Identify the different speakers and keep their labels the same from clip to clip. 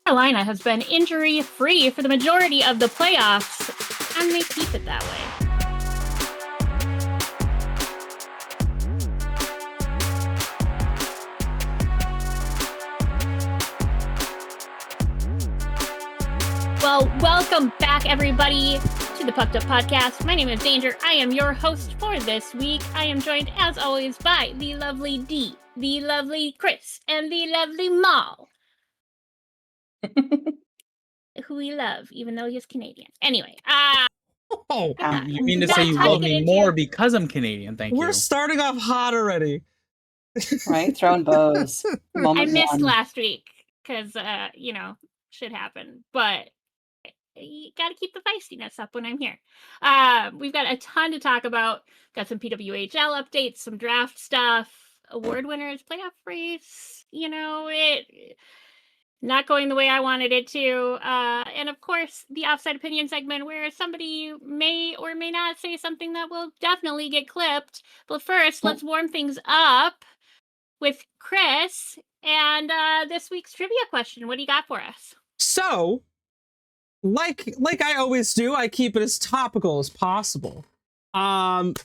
Speaker 1: Carolina has been injury-free for the majority of the playoffs, and they keep it that way. Well, welcome back, everybody, to the Pucked Up Podcast. My name is Danger. I am your host for this week. I am joined, as always, by the lovely Dee, the lovely Chris, and the lovely Mal, who we love, even though he's Canadian. Anyway,
Speaker 2: you mean to say you love me more because I'm Canadian? Thank you.
Speaker 3: We're starting off hot already.
Speaker 4: Right? Throwing bows.
Speaker 1: I missed last week because, shit happened. But you got to keep the feistiness up when I'm here. We've got a ton to talk about. Got some PWHL updates, some draft stuff, award winners, playoff race. It not going the way I wanted it to. And of course, the Offside Opinion segment where somebody may or may not say something that will definitely get clipped. But first, let's warm things up with Chris and this week's trivia question. What do you got for us?
Speaker 3: So, like I always do, I keep it as topical as possible.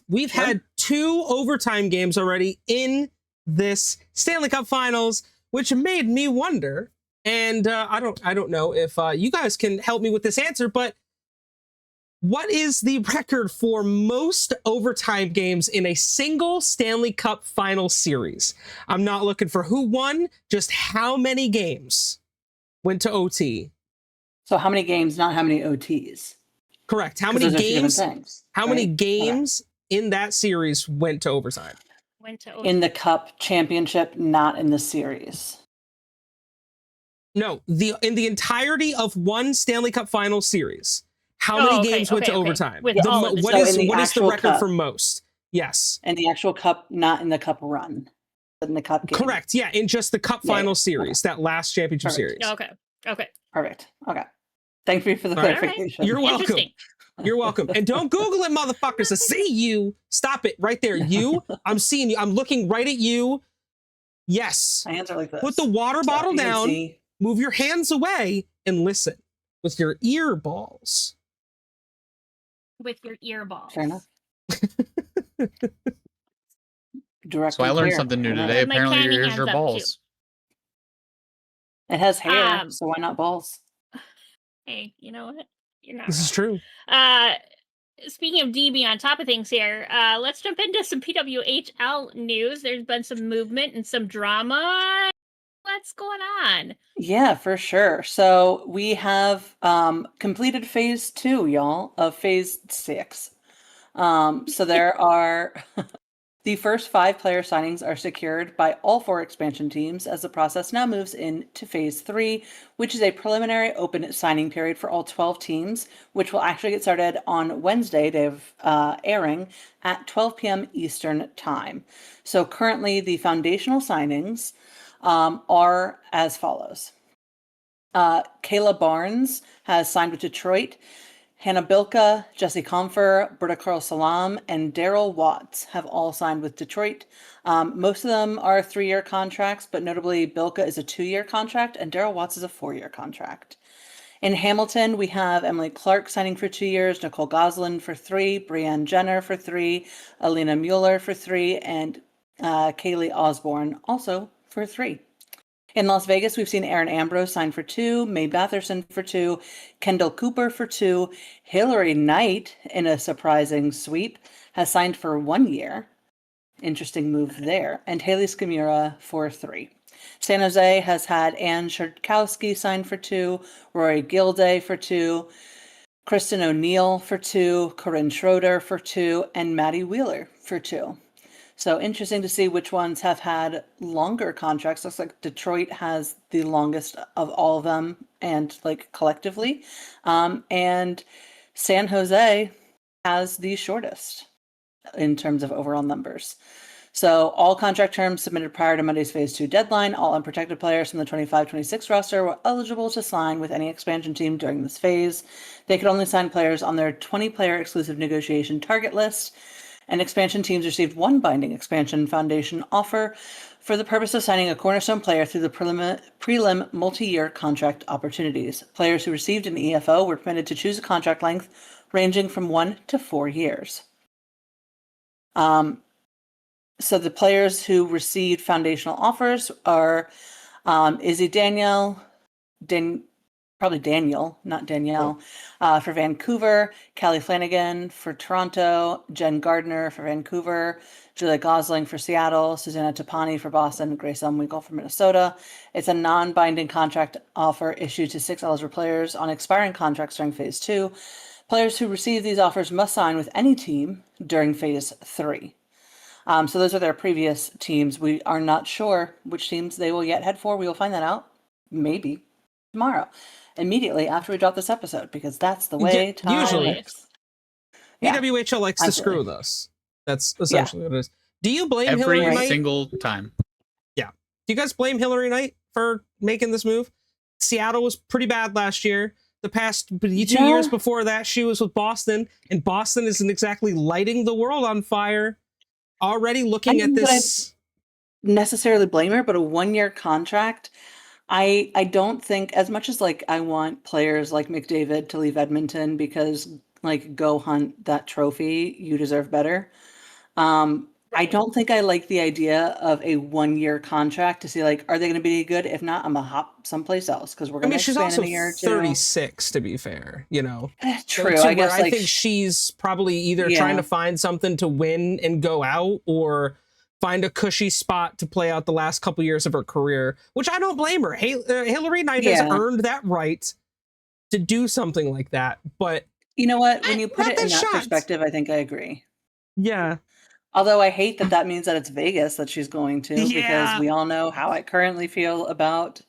Speaker 3: We've had 2 overtime games already in this Stanley Cup Finals, which made me wonder. And I don't know if you guys can help me with this answer, but what is the record for most overtime games in a single Stanley Cup Final series? I'm not looking for who won, just how many games went to OT.
Speaker 4: So how many games, not how many OTs?
Speaker 3: Correct. How many games? How many games in that series went to overtime?
Speaker 4: In the Cup Championship, not in the series.
Speaker 3: No, in the entirety of one Stanley Cup Final series. How many games went to overtime?
Speaker 1: What
Speaker 3: is the record for most? Yes.
Speaker 4: In the actual Cup, not in the Cup run, but in the Cup game.
Speaker 3: Correct. Yeah, in just the Cup Final series, that last championship series.
Speaker 1: Okay.
Speaker 4: Perfect. Okay. Thank you for the clarification.
Speaker 3: Right. You're welcome. You're welcome. And don't Google it, motherfuckers. I see you. Stop it right there. You. I'm seeing you. I'm looking right at you. Yes.
Speaker 4: My hands are like this.
Speaker 3: Put the water bottle down. Move your hands away and listen with your ear balls.
Speaker 1: With your ear balls.
Speaker 4: Fair enough.
Speaker 2: So I learned something new today. Apparently your ears are balls.
Speaker 4: It has hair, so why not balls?
Speaker 1: Hey, you know what? You're not
Speaker 3: This
Speaker 1: wrong.
Speaker 3: is true.
Speaker 1: Speaking of D being on top of things here, let's jump into some PWHL news. There's been some movement and some drama. What's going on?
Speaker 4: Yeah, for sure. So we have completed phase 2, y'all, of phase 6. So there are the first 5 player signings are secured by all 4 expansion teams as the process now moves into phase 3, which is a preliminary open signing period for all 12 teams, which will actually get started on Wednesday, day of airing, at 12 p.m. Eastern Time. So currently the foundational signings are as follows. Kayla Barnes has signed with Detroit. Hannah Bilka, Jesse Comfer, Britta Carl Salam, and Daryl Watts have all signed with Detroit. Most of them are 3-year contracts, but notably Bilka is a 2-year contract and Daryl Watts is a 4-year contract. In Hamilton, we have Emily Clark signing for 2 years, Nicole Goslin for 3, Brianne Jenner for 3, Alina Mueller for 3, and Kaylee Osborne also for 3. In Las Vegas, we've seen Erin Ambrose sign for 2, Mae Batherson for 2, Kendall Cooper for 2, Hillary Knight, in a surprising sweep, has signed for 1 year. Interesting move there. And Haley Skimura for 3. San Jose has had Ann Sherdkowski sign for 2, Rory Gilday for 2, Kristen O'Neill for 2, Corinne Schroeder for 2, and Maddie Wheeler for 2. So interesting to see which ones have had longer contracts. Looks like Detroit has the longest of all of them, and collectively, and San Jose has the shortest in terms of overall numbers. So all contract terms submitted prior to Monday's Phase 2 deadline. All unprotected players from the 25-26 roster were eligible to sign with any expansion team during this phase. They could only sign players on their 20-player exclusive negotiation target list. and expansion teams received one binding expansion foundation offer for the purpose of signing a cornerstone player through the prelim multi-year contract opportunities. Players who received an EFO were permitted to choose a contract length ranging from 1 to 4 years. So the players who received foundational offers are Izzy Danielle, probably Daniel, not Danielle, for Vancouver, Callie Flanagan for Toronto, Jen Gardner for Vancouver, Julia Gosling for Seattle, Susanna Tapani for Boston, Grace Elmwinkle for Minnesota. It's a non-binding contract offer issued to 6 eligible players on expiring contracts during Phase 2. Players who receive these offers must sign with any team during Phase 3. So those are their previous teams. We are not sure which teams they will yet head for. We will find that out maybe tomorrow, immediately after we drop this episode, because that's the way time
Speaker 3: usually
Speaker 4: works. Yeah,
Speaker 3: PWHL likes to screw with us. That's essentially what it is. Do you blame Hillary
Speaker 2: Every
Speaker 3: Knight?
Speaker 2: single time.
Speaker 3: Yeah. Do you guys blame Hillary Knight for making this move? Seattle was pretty bad last year. The past 2 years before that, she was with Boston, and Boston isn't exactly lighting the world on fire. Already looking at this.
Speaker 4: Necessarily blame her, but a 1-year contract. I don't think, as much as like I want players like McDavid to leave Edmonton because like go hunt that trophy, you deserve better. I don't think I like the idea of a 1-year contract to see like, are they going to be good? If not, I'm gonna hop someplace else because we're going to
Speaker 3: she's
Speaker 4: expand
Speaker 3: also
Speaker 4: in a year or two.
Speaker 3: 36, to be fair. You know,
Speaker 4: True.
Speaker 3: So
Speaker 4: I guess
Speaker 3: I think she's probably either trying to find something to win and go out, or find a cushy spot to play out the last couple years of her career, which I don't blame her. Hillary Knight has earned that right to do something like that. But
Speaker 4: you know what? When you put it in that perspective, I think I agree.
Speaker 3: Yeah.
Speaker 4: Although I hate that that means that it's Vegas that she's going to, because we all know how I currently feel about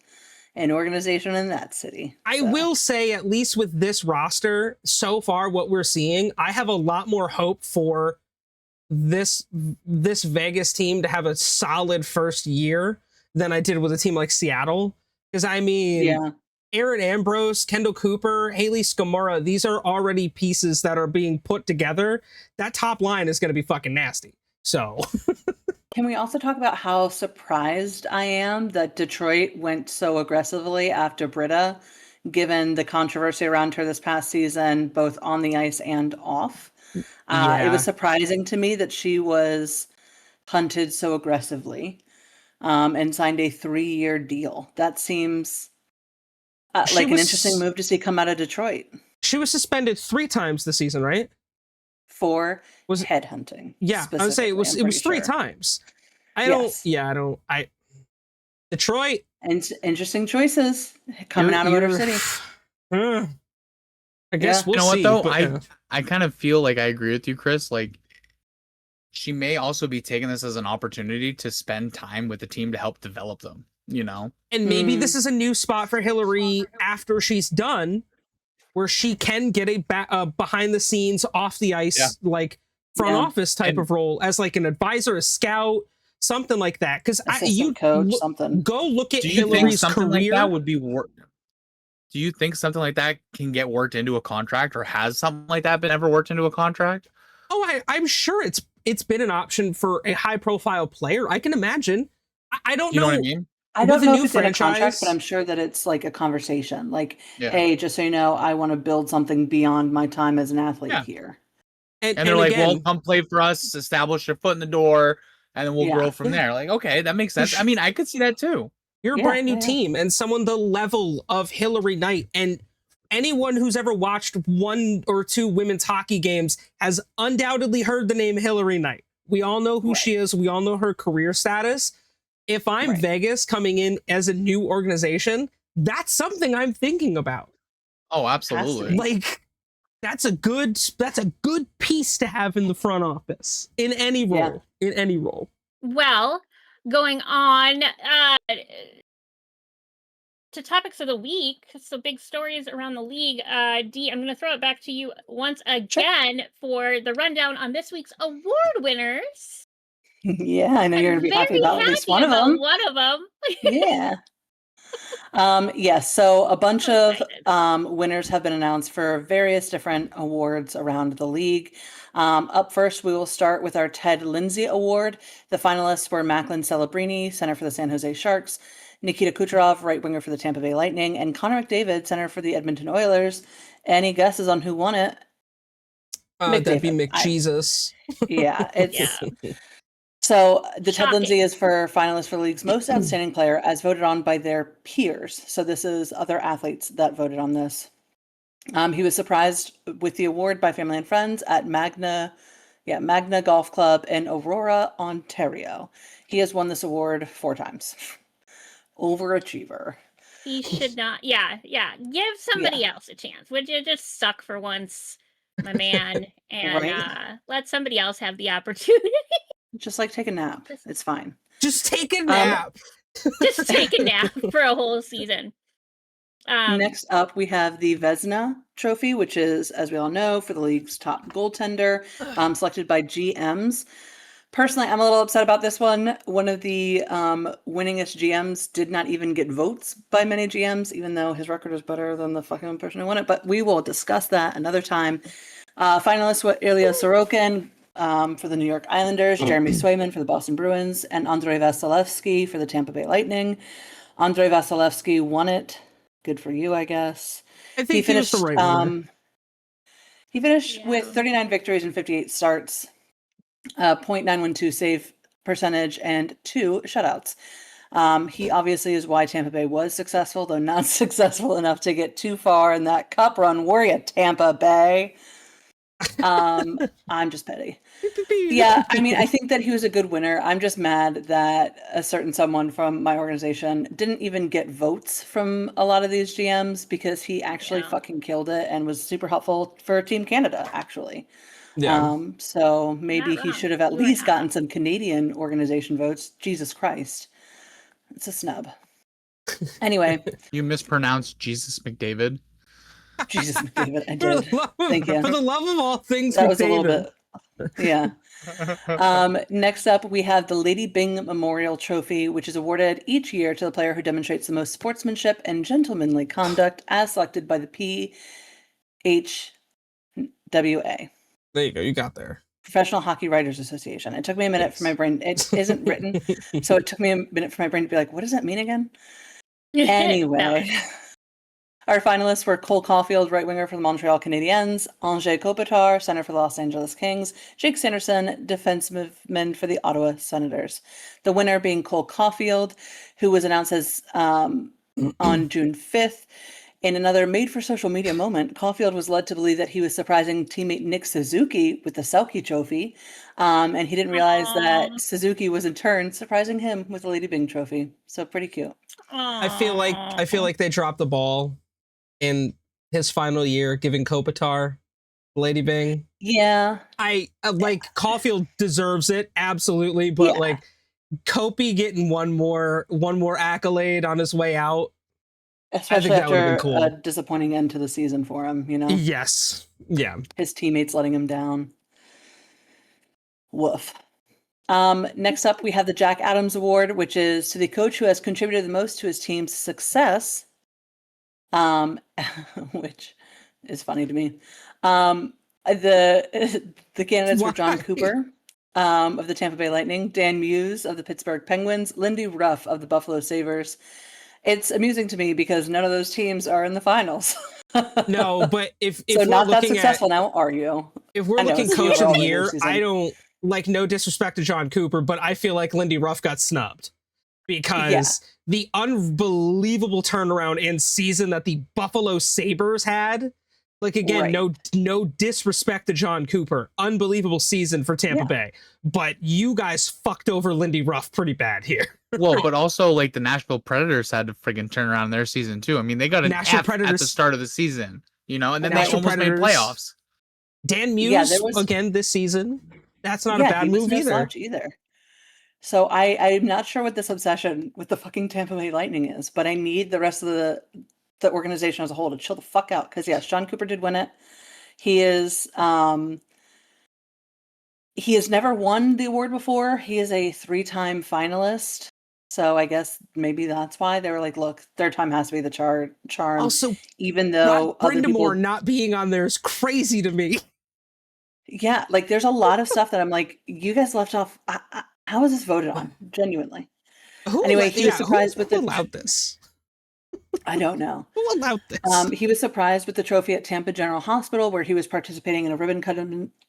Speaker 4: an organization in that city.
Speaker 3: I will say, at least with this roster, so far what we're seeing, I have a lot more hope for this Vegas team to have a solid first year than I did with a team like Seattle. Because I mean, Aaron Ambrose, Kendall Cooper, Haley Skamora, these are already pieces that are being put together. That top line is going to be fucking nasty. So
Speaker 4: can we also talk about how surprised I am that Detroit went so aggressively after Britta, given the controversy around her this past season, both on the ice and off? It was surprising to me that she was hunted so aggressively and signed a 3-year deal. That seems like an interesting move to see come out of Detroit.
Speaker 3: She was suspended 3 times this season, right?
Speaker 4: For headhunting.
Speaker 3: Yeah, I would say it was 3 times. Detroit.
Speaker 4: And interesting choices coming out of Motor City.
Speaker 3: I guess we'll see.
Speaker 2: You know what though? I kind of feel like I agree with you, Chris. Like, she may also be taking this as an opportunity to spend time with the team to help develop them, you know?
Speaker 3: And maybe this is a new spot for Hillary after she's done, where she can get a behind the scenes, off the ice, like front office type of role as like an advisor, a scout, something like that. Because go look at Hillary's career.
Speaker 2: Like that would be Do you think something like that can get worked into a contract, or has something like that been ever worked into a contract?
Speaker 3: Oh, I'm sure it's been an option for a high profile player. I can imagine. I don't know.
Speaker 2: You know what I mean?
Speaker 4: I don't know if it's in a contract, but I'm sure that it's like a conversation. Like, hey, just so you know, I want to build something beyond my time as an athlete here.
Speaker 2: And they're like, well, come play for us, establish your foot in the door, and then we'll grow from there. Like, okay, that makes sense. I mean, I could see that too.
Speaker 3: You're a brand new team, and someone the level of Hillary Knight, and anyone who's ever watched 1 or 2 women's hockey games has undoubtedly heard the name Hillary Knight. We all know who she is. We all know her career status. If I'm Vegas coming in as a new organization, that's something I'm thinking about.
Speaker 2: Oh, absolutely.
Speaker 3: Like, that's a good piece to have in the front office in any role. In any role.
Speaker 1: Well, going on to topics of the week, so big stories around the league. Dee, I'm going to throw it back to you once again for the rundown on this week's award winners.
Speaker 4: Yeah, I know you're going to be happy about at least one of them.
Speaker 1: One of them.
Speaker 4: Yeah. Yes, so a bunch
Speaker 1: So
Speaker 4: of
Speaker 1: excited.
Speaker 4: winners have been announced for various different awards around the league. Up first, we will start with our Ted Lindsay Award. The finalists were Macklin Celebrini, center for the San Jose Sharks, Nikita Kucherov, right winger for the Tampa Bay Lightning, and Connor McDavid, center for the Edmonton Oilers. Any guesses on who won it?
Speaker 3: That'd be
Speaker 4: McDavid.
Speaker 3: McJesus.
Speaker 4: Yeah,
Speaker 1: Yeah.
Speaker 4: So the Ted Lindsay
Speaker 1: Shocking.
Speaker 4: is for finalists for the league's most outstanding player as voted on by their peers. So this is other athletes that voted on this. He was surprised with the award by family and friends at Magna Golf Club in Aurora, Ontario. He has won this award 4 times. Overachiever.
Speaker 1: He should not. Yeah. Give somebody else a chance. Would you just suck for once, my man, and
Speaker 4: Right?
Speaker 1: let somebody else have the opportunity?
Speaker 4: Just like take a nap. It's fine.
Speaker 3: Just take a nap.
Speaker 1: Just take a nap for a whole season.
Speaker 4: Next up, we have the Vezina Trophy, which is, as we all know, for the league's top goaltender, selected by GMs. Personally, I'm a little upset about this one. One of the winningest GMs did not even get votes by many GMs, even though his record is better than the fucking person who won it. But we will discuss that another time. Finalists were Ilya Sorokin for the New York Islanders, Jeremy Swayman for the Boston Bruins, and Andrei Vasilevsky for the Tampa Bay Lightning. Andrei Vasilevsky won it. Good for you, I guess.
Speaker 3: I think he was the right winner.
Speaker 4: He finished with 39 victories and 58 starts, .912 save percentage, and 2 shutouts. He obviously is why Tampa Bay was successful, though not successful enough to get too far in that cup run. Were you, Tampa Bay? I'm just petty. Yeah, I mean, I think that he was a good winner. I'm just mad that a certain someone from my organization didn't even get votes from a lot of these GMs because he actually fucking killed it and was super helpful for Team Canada, actually.
Speaker 3: Yeah.
Speaker 4: So maybe he should have at least gotten some Canadian organization votes. Jesus Christ. It's a snub. Anyway.
Speaker 2: You mispronounced Jesus McDavid.
Speaker 4: Jesus McDavid, I did. Thank you.
Speaker 3: For the love of all things,
Speaker 4: that
Speaker 3: McDavid.
Speaker 4: Was a little bit. Yeah. Next up, we have the Lady Byng Memorial Trophy, which is awarded each year to the player who demonstrates the most sportsmanship and gentlemanly conduct, as selected by the PHWA.
Speaker 3: There you go. You got there.
Speaker 4: Professional Hockey Writers Association. It took me a minute for my brain. It isn't written, so it took me a minute for my brain to be like, what does that mean again? Anyway. Our finalists were Cole Caulfield, right winger for the Montreal Canadiens, Anze Kopitar, center for the Los Angeles Kings, Jake Sanderson, defenseman for the Ottawa Senators. The winner being Cole Caulfield, who was announced as on June 5th. In another made-for-social media moment, Caulfield was led to believe that he was surprising teammate Nick Suzuki with the Selke Trophy, and he didn't realize that Suzuki was in turn surprising him with the Lady Byng Trophy. So pretty cute.
Speaker 3: I feel like they dropped the ball in his final year, giving Kopitar Lady Byng.
Speaker 4: Yeah,
Speaker 3: I like Caulfield deserves it absolutely, but like Kopi getting one more accolade on his way out,
Speaker 4: especially after a disappointing end to the season for him. You know.
Speaker 3: Yes. Yeah.
Speaker 4: His teammates letting him down. Woof. Next up, we have the Jack Adams Award, which is to the coach who has contributed the most to his team's success. Which is funny to me. The candidates were John Cooper of the Tampa Bay Lightning, Dan Muse of the Pittsburgh Penguins, Lindy Ruff of the Buffalo Sabres. It's amusing to me because none of those teams are in the finals.
Speaker 3: No, but if
Speaker 4: so
Speaker 3: we're
Speaker 4: not that
Speaker 3: looking
Speaker 4: successful now, are you?
Speaker 3: If we're looking coach of the year, I don't like, no disrespect to John Cooper, but I feel like Lindy Ruff got snubbed because the unbelievable turnaround in season that the Buffalo Sabres had. Like, again, no disrespect to John Cooper. Unbelievable season for Tampa Bay. But you guys fucked over Lindy Ruff pretty bad here.
Speaker 2: Well, but also, like, the Nashville Predators had to friggin' turn around their season, too. I mean, they got an F at the start of the season, you know, and then they almost made playoffs.
Speaker 3: Dan Muse, again, this season. That's not a bad move
Speaker 4: either. So I'm not sure what this obsession with the fucking Tampa Bay Lightning is, but I need the rest of the organization as a whole to chill the fuck out. Because yes, John Cooper did win it. He has never won the award before. He is a 3-time finalist. So I guess maybe that's why they were like, look, their time has to be the charm.
Speaker 3: Also,
Speaker 4: Even though
Speaker 3: Rod
Speaker 4: other people,
Speaker 3: Brindamore not being on there is crazy to me.
Speaker 4: yeah, like there's a lot of stuff that I'm like, you guys left off. How is this voted on? Genuinely. Anyway, he was surprised with
Speaker 3: who
Speaker 4: the.
Speaker 3: allowed this?
Speaker 4: I don't know.
Speaker 3: Who allowed this?
Speaker 4: He was surprised with the trophy at Tampa General Hospital, where he was participating in a ribbon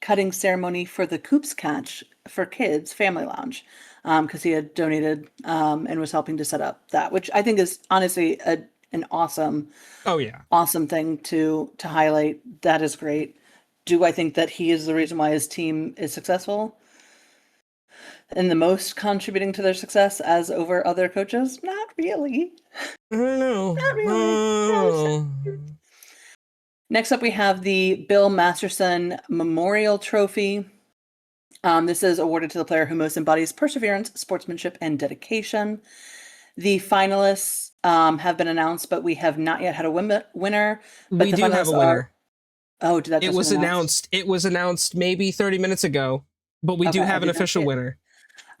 Speaker 4: cutting ceremony for the Coops Catch for Kids Family Lounge, because he had donated and was helping to set up that, which I think is honestly an awesome,
Speaker 3: Oh yeah.
Speaker 4: awesome thing to highlight. That is great. Do I think that he is the reason why his team is successful and the most contributing to their success as over other coaches? Not really.
Speaker 3: I don't know.
Speaker 4: Not really. Next up, we have the Bill Masterson Memorial Trophy. This is awarded to the player who most embodies perseverance, sportsmanship, and dedication. The finalists have been announced, but we have not yet had a winner. But
Speaker 3: We
Speaker 4: the
Speaker 3: do have a
Speaker 4: finalists
Speaker 3: winner.
Speaker 4: Oh, did that
Speaker 3: It
Speaker 4: just
Speaker 3: was
Speaker 4: been
Speaker 3: announced. It was announced maybe 30 minutes ago, but we do
Speaker 4: Okay, I
Speaker 3: have an
Speaker 4: did not
Speaker 3: official
Speaker 4: see it.
Speaker 3: winner.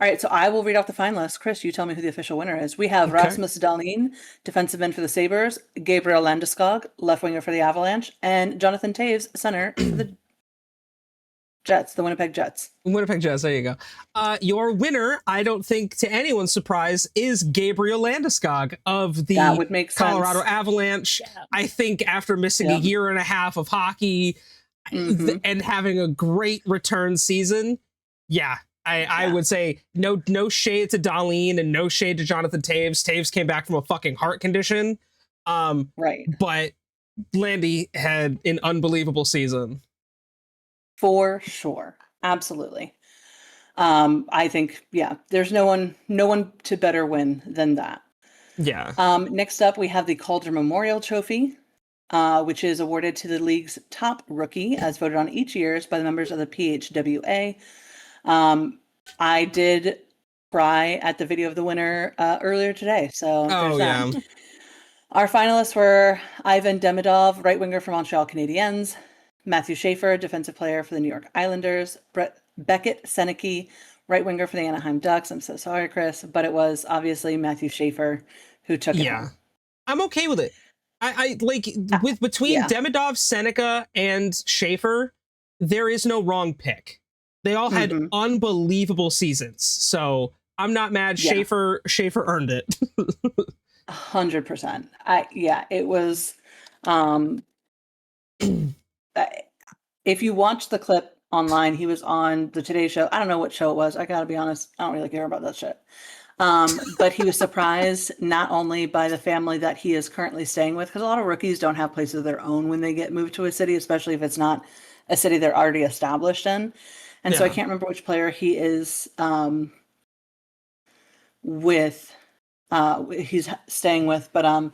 Speaker 4: All right, so I will read off the finalists. Chris, you tell me who the official winner is. We have
Speaker 3: Okay.
Speaker 4: Rasmus Dahlin, defensive end for the Sabres, Gabriel Landeskog, left winger for the Avalanche, and Jonathan Taves, center for the Jets, the Winnipeg Jets.
Speaker 3: Winnipeg Jets, there you go. Your winner, I don't think to anyone's surprise, is Gabriel Landeskog of the
Speaker 4: That would make
Speaker 3: Colorado
Speaker 4: sense.
Speaker 3: Avalanche.
Speaker 1: Yeah.
Speaker 3: I think after missing a
Speaker 4: Yeah.
Speaker 3: year and a half of hockey
Speaker 4: Mhm.
Speaker 3: and having a great return season, yeah, I
Speaker 4: Yeah.
Speaker 3: would say no shade to Darlene and no shade to Jonathan Taves. Taves came back from a fucking heart condition.
Speaker 4: Right.
Speaker 3: But Landy had an unbelievable season.
Speaker 4: For sure. Absolutely. I think, yeah, there's no one to better win than that.
Speaker 3: Yeah.
Speaker 4: Next up, we have the Calder Memorial Trophy, which is awarded to the league's top rookie, as voted on each year by the members of the PHWA. I did cry at the video of the winner earlier today, so
Speaker 3: Oh
Speaker 4: there's that.
Speaker 3: yeah.
Speaker 4: Our finalists were Ivan Demidov, right winger for Montreal Canadiens, Matthew Schaefer, defensive player for the New York Islanders, Beckett Seneke, right winger for the Anaheim Ducks. I'm so sorry, Chris, but it was obviously Matthew Schaefer who took it
Speaker 3: Yeah.
Speaker 4: home.
Speaker 3: I'm okay with it. I like with between
Speaker 4: yeah.
Speaker 3: Demidov, Seneca, and Schaefer, there is no wrong pick. They all had
Speaker 4: Mhm.
Speaker 3: unbelievable seasons. So I'm not mad.
Speaker 4: Yeah.
Speaker 3: Schaefer earned it.
Speaker 4: 100%. It was if you watch the clip online, he was on the Today Show. I don't know what show it was. I gotta be honest, I don't really care about that shit. But he was surprised not only by the family that he is currently staying with, because a lot of rookies don't have places of their own when they get moved to a city, especially if it's not a city they're already established in. And so I
Speaker 3: Yeah.
Speaker 4: can't remember which player he is with. He's staying with, but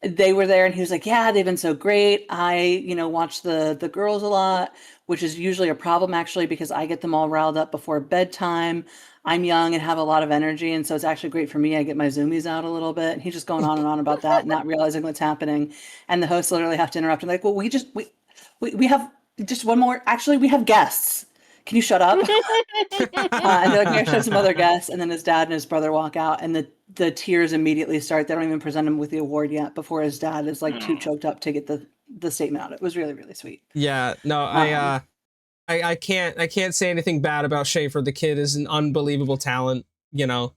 Speaker 4: they were there and he was like, yeah, they've been so great. I watch the girls a lot, which is usually a problem actually, because I get them all riled up before bedtime. I'm young and have a lot of energy, and so it's actually great for me. I get my zoomies out a little bit. And he's just going on and on about that, not realizing what's happening. And the hosts literally have to interrupt and like, well, we have just one more. Actually, we have guests. Can you shut up? And they're like, we actually have some other guests. And then his dad and his brother walk out, and the tears immediately start. They don't even present him with the award yet before his dad is like too choked up to get the statement out. It was really, really sweet.
Speaker 3: Yeah. No, I can't say anything bad about Schaefer. The kid is an unbelievable talent,
Speaker 4: Yeah.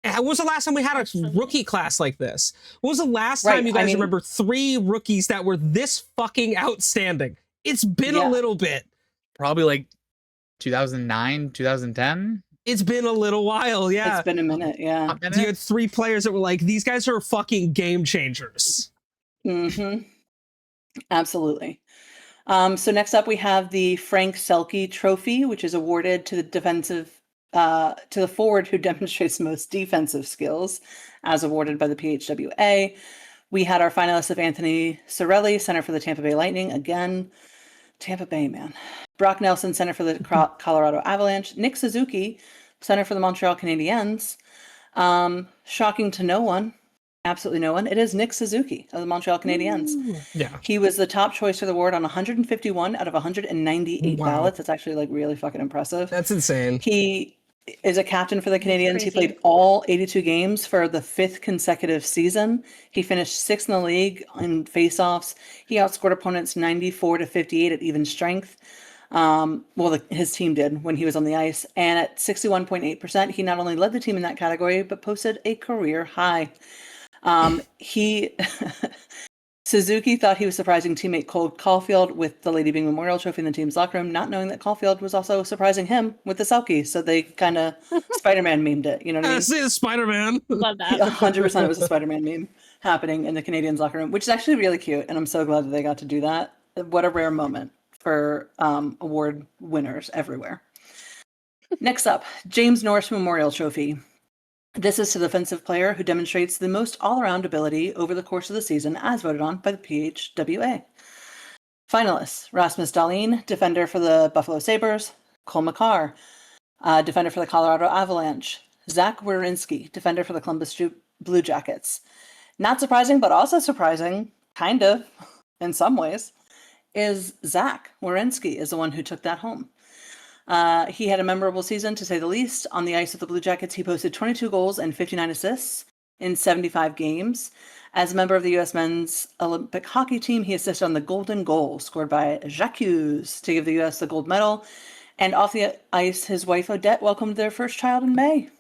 Speaker 3: When was the last time we had a
Speaker 1: Absolutely.
Speaker 3: rookie class like this? When was the last
Speaker 4: Right,
Speaker 3: time you
Speaker 4: I
Speaker 3: guys
Speaker 4: mean-
Speaker 3: remember 3 rookies that were this fucking outstanding? It's been
Speaker 4: Yeah.
Speaker 3: a little bit.
Speaker 2: Probably like 2009, 2010.
Speaker 3: It's been a little while, yeah.
Speaker 4: It's been a minute. Yeah.
Speaker 3: You had 3 players that were like, these guys are fucking game changers.
Speaker 4: Mm-hmm. Absolutely. So next up, we have the Frank Selke Trophy, which is awarded to the forward who demonstrates the most defensive skills, as awarded by the PHWA. We had our finalists of Anthony Cirelli, center for the Tampa Bay Lightning. Again, Tampa Bay, man. Brock Nelson, center for the Colorado Avalanche. Nick Suzuki, center for the Montreal Canadiens. Shocking to no one. Absolutely no one. It is Nick Suzuki of the Montreal Canadiens.
Speaker 3: Yeah.
Speaker 4: He was the top choice for the award on 151 out of 198
Speaker 3: Wow.
Speaker 4: ballots. That's actually like really fucking impressive.
Speaker 3: That's insane.
Speaker 4: He is a captain for the
Speaker 1: That's
Speaker 4: Canadiens. He
Speaker 1: crazy.
Speaker 4: played all 82 games for the 5th consecutive season. He finished 6th in the league in faceoffs. He outscored opponents 94-58 at even strength. His team did when he was on the ice. And at 61.8%, he not only led the team in that category, but posted a career high. Suzuki thought he was surprising teammate Cole Caulfield with the Lady Byng Memorial Trophy in the team's locker room, not knowing that Caulfield was also surprising him with the Selkie. So they kind of Spider-Man memed it. You know what I mean?
Speaker 3: See the Spider-Man.
Speaker 1: Love that.
Speaker 4: 100% it was a Spider-Man meme happening in the Canadiens locker room, which is actually really cute. And I'm so glad that they got to do that. What a rare moment for award winners everywhere. Next up, James Norris Memorial Trophy. This is to the defensive player who demonstrates the most all-around ability over the course of the season, as voted on by the PHWA. Finalists: Rasmus Dahlin, defender for the Buffalo Sabres; Cole Makar, defender for the Colorado Avalanche; Zach Werenski, defender for the Columbus Blue Jackets. Not surprising, but also surprising, kind of, in some ways, is Zach Werenski is the one who took that home. He had a memorable season, to say the least. On the ice of the Blue Jackets, he posted 22 goals and 59 assists in 75 games. As a member of the U.S. men's Olympic hockey team, he assisted on the golden goal scored by Jacques Hughes to give the U.S. the gold medal. And off the ice, his wife Odette welcomed their first child in May.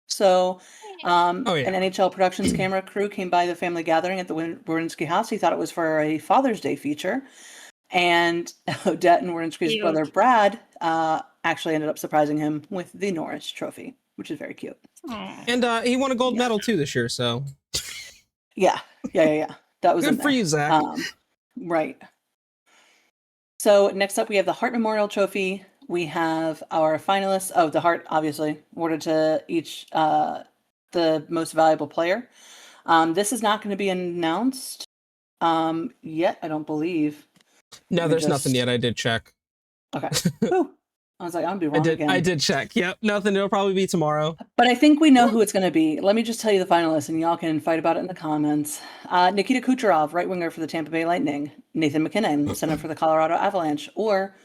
Speaker 4: So an NHL Productions camera crew came by the family gathering at the Werenski house. He thought it was for a Father's Day feature. And Odette and Werenski's brother Brad actually ended up surprising him with the Norris Trophy, which is very cute.
Speaker 1: Aw.
Speaker 3: And he won a gold medal too this year, so
Speaker 4: Yeah. That was
Speaker 3: good for you, Zach.
Speaker 4: Right. So next up, we have the Hart Memorial Trophy. We have our finalists. Oh, the Hart, obviously, awarded to each the most valuable player. This is not going to be announced yet, I don't believe.
Speaker 3: No, there's nothing yet. I did check.
Speaker 4: Okay. Ooh. I was like, I'm gonna be wrong again.
Speaker 3: I did check. Yep, nothing. It'll probably be tomorrow.
Speaker 4: But I think we know who it's going to be. Let me just tell you the finalists, and y'all can fight about it in the comments. Nikita Kucherov, right winger for the Tampa Bay Lightning; Nathan McKinnon, center for the Colorado Avalanche; or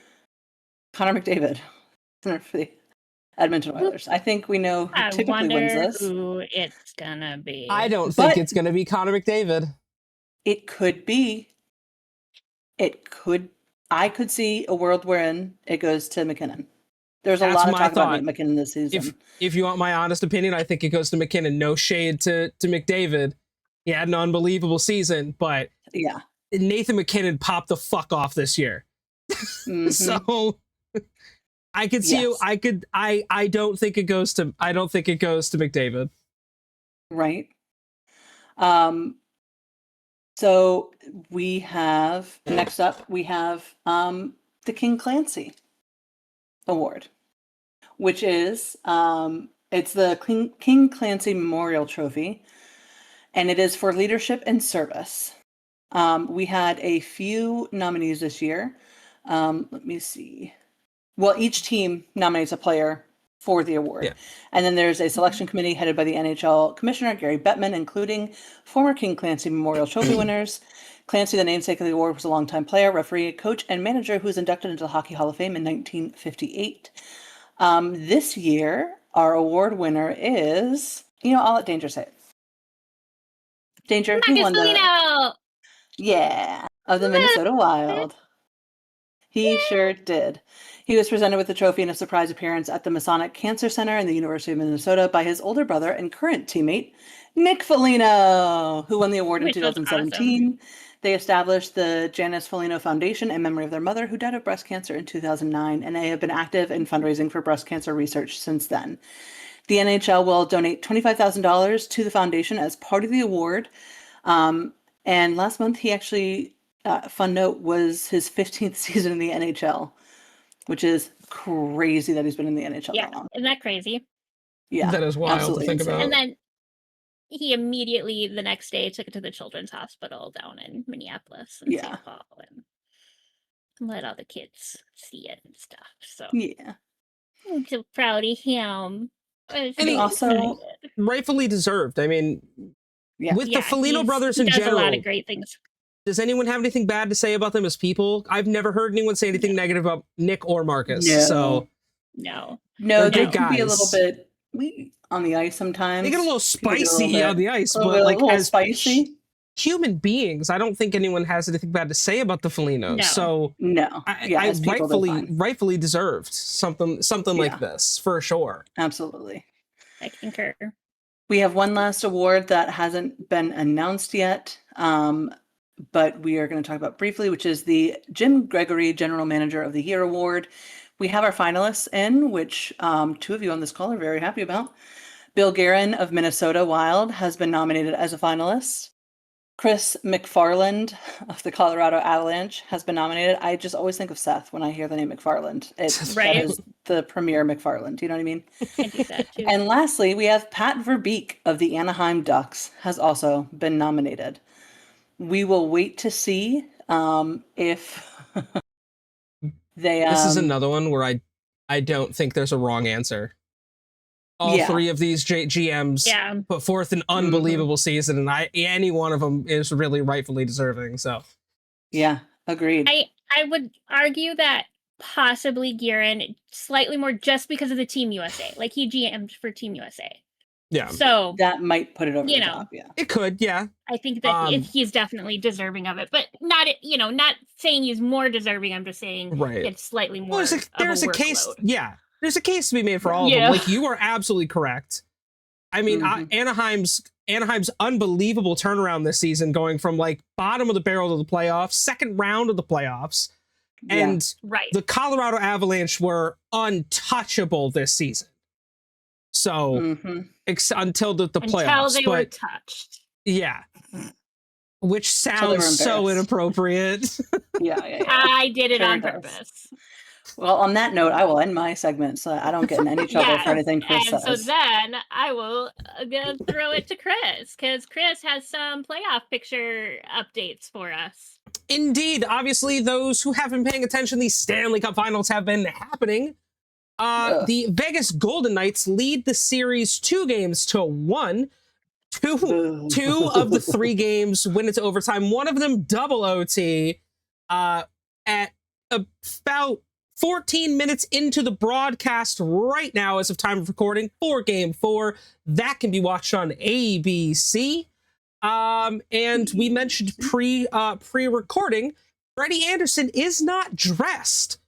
Speaker 4: Connor McDavid, center for the Edmonton Oilers. I think we know who typically wins this.
Speaker 1: Who it's gonna be.
Speaker 3: I don't think it's going to be Connor McDavid.
Speaker 4: It could be. I could see a world wherein it goes to McKinnon. There's a lot of talk about Nate McKinnon this season.
Speaker 3: If you want my honest opinion, I think it goes to McKinnon. No shade to McDavid. He had an unbelievable season, but
Speaker 4: yeah,
Speaker 3: Nathan McKinnon popped the fuck off this year.
Speaker 4: Mm-hmm.
Speaker 3: So I could see I don't think it goes to McDavid.
Speaker 4: Right. So we have next up the King Clancy Award, which is it's the King Clancy Memorial Trophy, and it is for leadership and service. We had a few nominees this year. Let me see. Well, each team nominates a player for the award.
Speaker 3: Yeah.
Speaker 4: And then there's a selection committee headed by the NHL Commissioner, Gary Bettman, including former King Clancy Memorial Trophy winners. Clancy, the namesake of the award, was a longtime player, referee, coach, and manager who was inducted into the Hockey Hall of Fame in 1958. This year, our award winner is, I'll let Danger say it. Danger, who won the... Yeah, of the Minnesota Wild. He sure did. He was presented with the trophy in a surprise appearance at the Masonic Cancer Center in the University of Minnesota by his older brother and current teammate, Nick Foligno, who won the award in 2017. Awesome. They established the Janice Foligno Foundation in memory of their mother, who died of breast cancer in 2009, and they have been active in fundraising for breast cancer research since then. The NHL will donate $25,000 to the foundation as part of the award. And last month, he actually... fun note, was his 15th season in the NHL, which is crazy that he's been in the NHL that long.
Speaker 1: Isn't that crazy?
Speaker 3: Yeah, that is wild to think about.
Speaker 1: And then he immediately the next day took it to the Children's Hospital down in Minneapolis and St. Paul and let all the kids see it and stuff. So
Speaker 4: yeah,
Speaker 1: I'm so proud of him.
Speaker 3: And he also rightfully deserved. I mean, with the Foligno brothers in general,
Speaker 1: a lot of great things.
Speaker 3: Does anyone have anything bad to say about them as people? I've never heard anyone say anything negative about Nick or Marcus.
Speaker 1: No.
Speaker 4: No,
Speaker 3: They're
Speaker 4: they
Speaker 3: good
Speaker 4: can be a little
Speaker 3: guys.
Speaker 4: bit on the ice sometimes.
Speaker 3: They get a little
Speaker 4: People get a little
Speaker 3: spicy on
Speaker 4: bit-
Speaker 3: the ice,
Speaker 4: a little
Speaker 3: but
Speaker 4: bit-
Speaker 3: like
Speaker 4: a little
Speaker 3: as
Speaker 4: spicy.
Speaker 3: human beings, I don't think anyone has anything bad to say about the Felinos.
Speaker 1: No.
Speaker 3: So
Speaker 4: No, yeah,
Speaker 3: I
Speaker 4: as people, they're fine.
Speaker 3: rightfully deserved something like
Speaker 4: Yeah.
Speaker 3: this for sure.
Speaker 4: Absolutely.
Speaker 1: I concur.
Speaker 4: We have one last award that hasn't been announced yet, but we are going to talk about briefly, which is the Jim Gregory General Manager of the Year Award. We have our finalists in, which two of you on this call are very happy about. Bill Guerin of Minnesota Wild has been nominated as a finalist. Chris McFarland of the Colorado Avalanche has been nominated. I just always think of Seth when I hear the name McFarland.
Speaker 1: Right.
Speaker 4: That is the premier McFarland. Do you know what I mean?
Speaker 1: I do that too.
Speaker 4: And lastly, we have Pat Verbeek of the Anaheim Ducks has also been nominated. We will wait to see if they.
Speaker 3: This is another one where I don't think there's a wrong answer. All
Speaker 4: Yeah.
Speaker 3: three of these GMs
Speaker 1: Yeah.
Speaker 3: put forth an unbelievable season, and any one of them is really rightfully deserving. So
Speaker 4: Yeah, agreed.
Speaker 1: I would argue that possibly Guerin slightly more just because of the Team USA. Like he GM'd for Team USA.
Speaker 3: yeah,
Speaker 1: So
Speaker 4: That might put it over
Speaker 1: You
Speaker 4: the
Speaker 1: know.
Speaker 4: top. Yeah.
Speaker 3: it could. Yeah,
Speaker 1: I think that
Speaker 3: Um,
Speaker 1: he's definitely deserving of it, but not not saying he's more deserving. I'm just saying
Speaker 3: Right.
Speaker 1: it's slightly more.
Speaker 3: well, there's a
Speaker 1: of a
Speaker 3: case.
Speaker 1: workload.
Speaker 3: Yeah, there's a case to be made for all of
Speaker 1: Yeah.
Speaker 3: them. Like you are absolutely correct. I mean,
Speaker 4: Mhm.
Speaker 3: Anaheim's unbelievable turnaround this season, going from like bottom of the barrel to the playoffs, second round of the playoffs,
Speaker 4: Yeah.
Speaker 3: and
Speaker 1: Right.
Speaker 3: the Colorado Avalanche were untouchable this season. So
Speaker 4: Mhm.
Speaker 3: until the
Speaker 1: Until
Speaker 3: playoffs,
Speaker 1: they were
Speaker 3: but
Speaker 1: touched.
Speaker 3: yeah, which
Speaker 4: they were
Speaker 3: sounds so
Speaker 4: embarrassed.
Speaker 3: inappropriate.
Speaker 4: Yeah.
Speaker 1: I did it
Speaker 4: Very
Speaker 1: on
Speaker 4: embarrassed.
Speaker 1: purpose.
Speaker 4: Well, on that note, I will end my segment so I don't get in any trouble for
Speaker 1: Yes,
Speaker 4: anything Chris
Speaker 1: and so
Speaker 4: says.
Speaker 1: then I will throw it to Chris because Chris has some playoff picture updates for us.
Speaker 3: Indeed, obviously, those who have been paying attention, these Stanley Cup Finals have been happening.
Speaker 4: Ugh.
Speaker 3: The Vegas Golden Knights lead the series 2-1. Two of the 3 games win into overtime. One of them double OT. At about 14 minutes into the broadcast right now, as of time of recording, for Game 4. That can be watched on ABC. And we mentioned pre-recording, Freddie Anderson is not dressed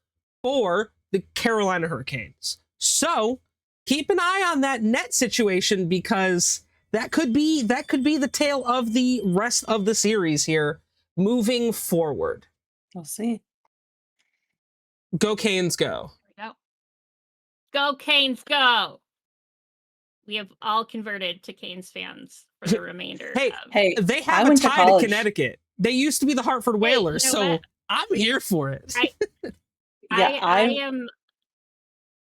Speaker 3: for the Carolina Hurricanes. So keep an eye on that net situation, because that could be the tale of the rest of the series here moving forward.
Speaker 4: We'll see.
Speaker 3: Go Canes, go.
Speaker 1: Here we go. Go Canes, go! We have all converted to Canes fans for the remainder.
Speaker 3: Hey,
Speaker 1: of...
Speaker 4: Hey,
Speaker 3: They
Speaker 4: I
Speaker 3: have a
Speaker 4: went to
Speaker 3: tie to
Speaker 4: college.
Speaker 3: Connecticut. They used to be the Hartford Whalers,
Speaker 1: you know
Speaker 3: so
Speaker 1: what?
Speaker 3: I'm here for it.
Speaker 4: Yeah,
Speaker 1: I am.